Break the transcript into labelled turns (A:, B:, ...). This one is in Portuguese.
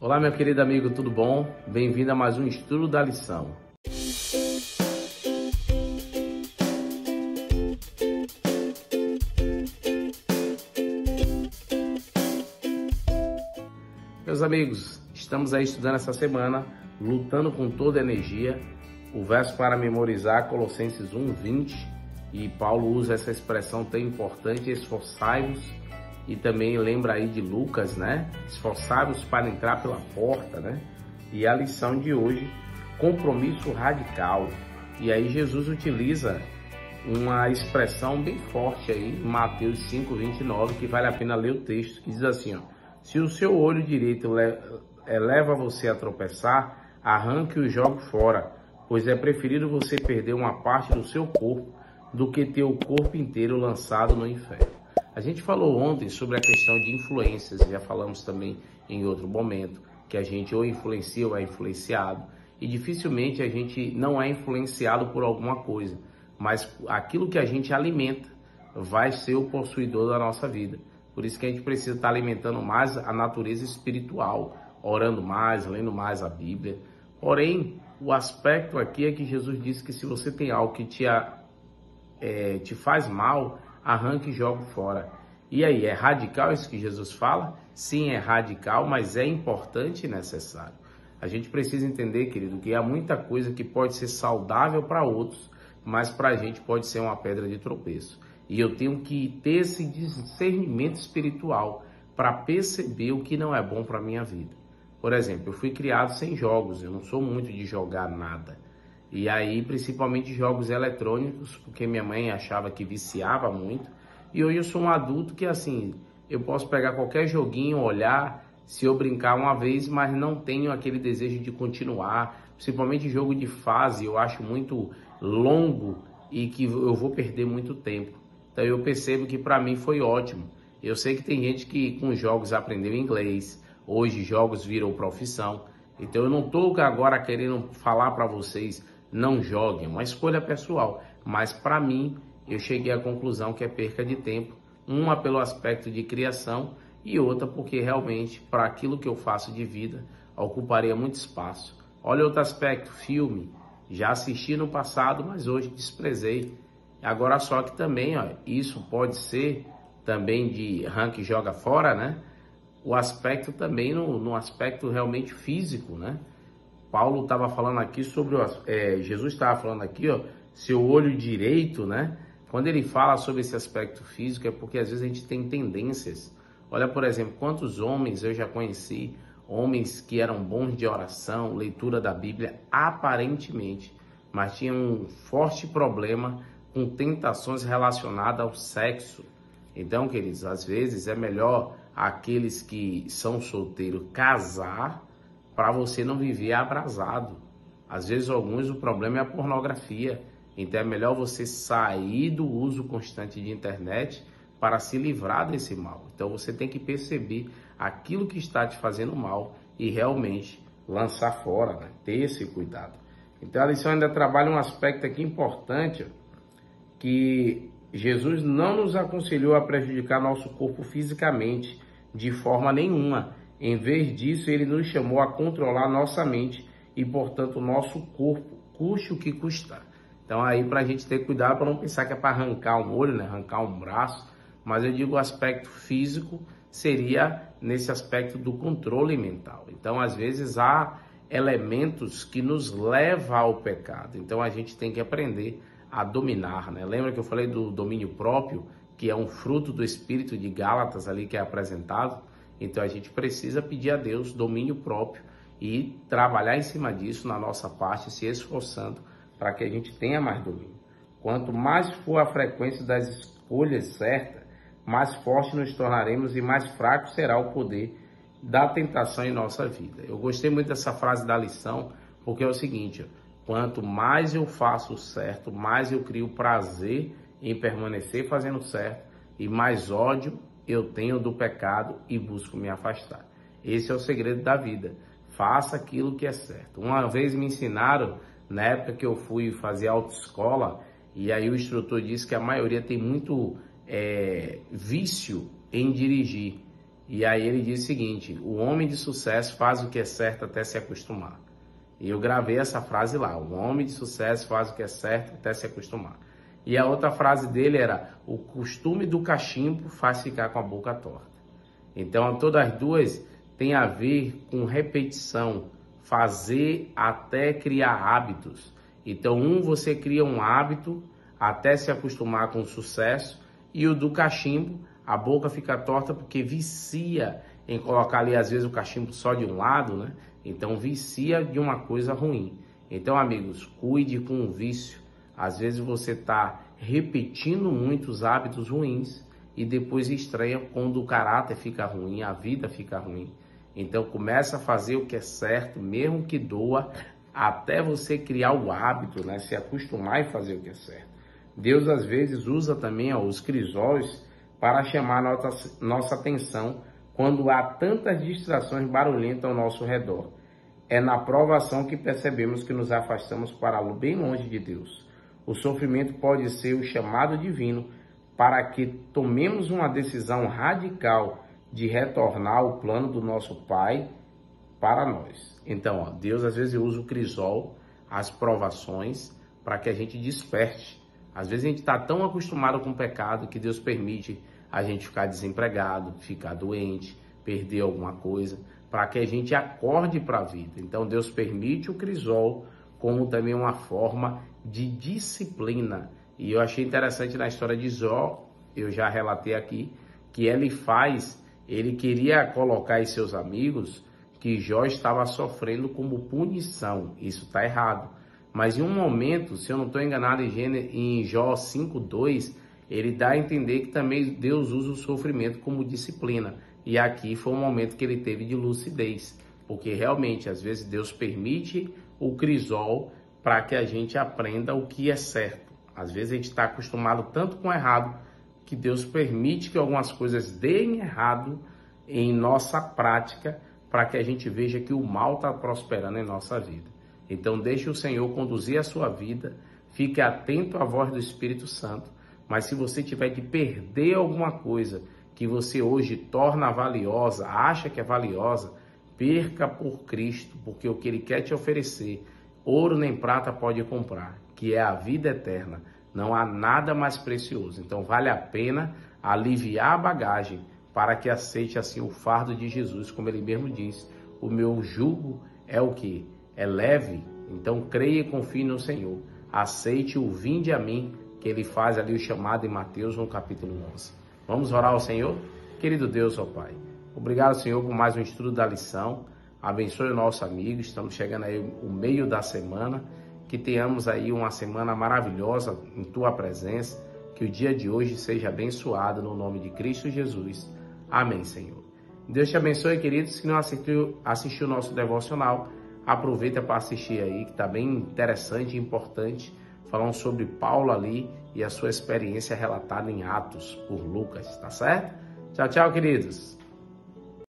A: Olá, meu querido amigo, tudo bom? Bem-vindo a mais um estudo da lição. Meus amigos, estamos aí estudando essa semana, lutando com toda a energia. O verso para memorizar, Colossenses 1:20, e Paulo usa essa expressão tão importante, esforçai-vos, e também lembra aí de Lucas, né? Esforçai-vos para entrar pela porta, né? E a lição de hoje, compromisso radical. E aí Jesus utiliza uma expressão bem forte aí, em Mateus 5:29, que vale a pena ler o texto, que diz assim, ó: se o seu olho direito leva você a tropeçar, arranque-o e jogue fora, pois é preferível você perder uma parte do seu corpo do que ter o corpo inteiro lançado no inferno. A gente falou ontem sobre a questão de influências, já falamos também em outro momento, que a gente ou influencia ou é influenciado, e dificilmente a gente não é influenciado por alguma coisa, mas aquilo que a gente alimenta vai ser o possuidor da nossa vida. Por isso que a gente precisa estar alimentando mais a natureza espiritual, orando mais, lendo mais a Bíblia. Porém, o aspecto aqui é que Jesus disse que se você tem algo que te faz mal, arranque e jogue fora. E aí, é radical isso que Jesus fala? Sim, é radical, mas é importante e necessário. A gente precisa entender, querido, que há muita coisa que pode ser saudável para outros, mas para a gente pode ser uma pedra de tropeço. E eu tenho que ter esse discernimento espiritual para perceber o que não é bom para a minha vida. Por exemplo, eu fui criado sem jogos, eu não sou muito de jogar nada. E aí, principalmente jogos eletrônicos, porque minha mãe achava que viciava muito. E hoje eu sou um adulto que, assim, eu posso pegar qualquer joguinho, olhar, se eu brincar uma vez, mas não tenho aquele desejo de continuar. Principalmente jogo de fase, eu acho muito longo e que eu vou perder muito tempo. Então eu percebo que para mim foi ótimo. Eu sei que tem gente que com jogos aprendeu inglês, hoje jogos viram profissão. Então eu não estou agora querendo falar para vocês não joguem, é uma escolha pessoal. Mas para mim, eu cheguei à conclusão que é perca de tempo. Uma pelo aspecto de criação e outra porque realmente para aquilo que eu faço de vida ocuparia muito espaço. Olha outro aspecto, filme. Já assisti no passado, mas hoje desprezei. Agora só que também, ó, isso pode ser também de arranque e joga fora, né? O aspecto também no aspecto realmente físico, né? Paulo estava falando aqui sobre, Jesus estava falando aqui, ó, seu olho direito, né? Quando ele fala sobre esse aspecto físico é porque às vezes a gente tem tendências. Olha, por exemplo, quantos homens eu já conheci, homens que eram bons de oração, leitura da Bíblia, aparentemente, mas tinham um forte problema com tentações relacionadas ao sexo. Então, queridos, às vezes é melhor aqueles que são solteiros casar para você não viver abrasado. Às vezes, alguns, o problema é a pornografia. Então, é melhor você sair do uso constante de internet para se livrar desse mal. Então, você tem que perceber aquilo que está te fazendo mal e realmente lançar fora, né? Ter esse cuidado. Então, a lição ainda trabalha um aspecto aqui importante, que Jesus não nos aconselhou a prejudicar nosso corpo fisicamente de forma nenhuma. Em vez disso, ele nos chamou a controlar nossa mente e, portanto, o nosso corpo, custe o que custar. Então, aí, para a gente ter cuidado para não pensar que é para arrancar um olho, né? Arrancar um braço, mas eu digo o aspecto físico seria nesse aspecto do controle mental. Então, às vezes, há elementos que nos levam ao pecado. Então, a gente tem que aprender a dominar, né? Lembra que eu falei do domínio próprio, que é um fruto do Espírito de Gálatas ali que é apresentado? Então a gente precisa pedir a Deus domínio próprio e trabalhar em cima disso na nossa parte, se esforçando para que a gente tenha mais domínio. Quanto mais for a frequência das escolhas certas, mais forte nos tornaremos e mais fraco será o poder da tentação em nossa vida. Eu gostei muito dessa frase da lição, porque é o seguinte, quanto mais eu faço o certo, mais eu crio prazer em permanecer fazendo certo e mais ódio eu tenho do pecado e busco me afastar. Esse é o segredo da vida. Faça aquilo que é certo. Uma vez me ensinaram, na época que eu fui fazer autoescola, e aí o instrutor disse que a maioria tem muito vício em dirigir. E aí ele diz o seguinte: o homem de sucesso faz o que é certo até se acostumar. E eu gravei essa frase lá: o homem de sucesso faz o que é certo até se acostumar. E a outra frase dele era: o costume do cachimbo faz ficar com a boca torta. Então todas as duas têm a ver com repetição, fazer até criar hábitos. Então você cria um hábito até se acostumar com o sucesso, e o do cachimbo, a boca fica torta porque vicia em colocar ali às vezes o cachimbo só de um lado, né? Então vicia de uma coisa ruim. Então, amigos, cuide com o vício. Às vezes você está repetindo muitos hábitos ruins e depois estranha quando o caráter fica ruim, a vida fica ruim. Então começa a fazer o que é certo, mesmo que doa, até você criar o hábito, né? Se acostumar e fazer o que é certo. Deus às vezes usa também os crisóis para chamar nossa atenção quando há tantas distrações barulhentas ao nosso redor. É na provação que percebemos que nos afastamos para bem longe de Deus. O sofrimento pode ser o chamado divino para que tomemos uma decisão radical de retornar ao plano do nosso Pai para nós. Então, Deus às vezes usa o crisol, as provações, para que a gente desperte. Às vezes a gente está tão acostumado com o pecado que Deus permite a gente ficar desempregado, ficar doente, perder alguma coisa, para que a gente acorde para a vida. Então Deus permite o crisol como também uma forma de disciplina. E eu achei interessante na história de Jó, eu já relatei aqui, que ele queria colocar em seus amigos que Jó estava sofrendo como punição. Isso está errado. Mas em um momento, se eu não estou enganado, em Jó 5:2, ele dá a entender que também Deus usa o sofrimento como disciplina. E aqui foi um momento que ele teve de lucidez, porque realmente, às vezes, Deus permite o crisol para que a gente aprenda o que é certo. Às vezes a gente está acostumado tanto com o errado, que Deus permite que algumas coisas deem errado em nossa prática, para que a gente veja que o mal está prosperando em nossa vida. Então deixe o Senhor conduzir a sua vida, fique atento à voz do Espírito Santo, mas se você tiver de perder alguma coisa que você hoje torna valiosa, acha que é valiosa, perca por Cristo, porque o que Ele quer te oferecer, ouro nem prata pode comprar, que é a vida eterna. Não há nada mais precioso. Então vale a pena aliviar a bagagem para que aceite assim o fardo de Jesus, como Ele mesmo diz: o meu jugo é o que? É leve. Então creia e confie no Senhor. Aceite o vinde a mim, que Ele faz ali o chamado em Mateus no capítulo 11. Vamos orar ao Senhor? Querido Deus, ó Pai, obrigado, Senhor, por mais um estudo da lição. Abençoe o nosso amigo. Estamos chegando aí o meio da semana. Que tenhamos aí uma semana maravilhosa em Tua presença. Que o dia de hoje seja abençoado no nome de Cristo Jesus. Amém, Senhor. Deus te abençoe, queridos. Se não assistiu o nosso devocional, aproveita para assistir aí, que está bem interessante e importante, falando sobre Paulo ali e a sua experiência relatada em Atos por Lucas, tá certo? Tchau, tchau, queridos.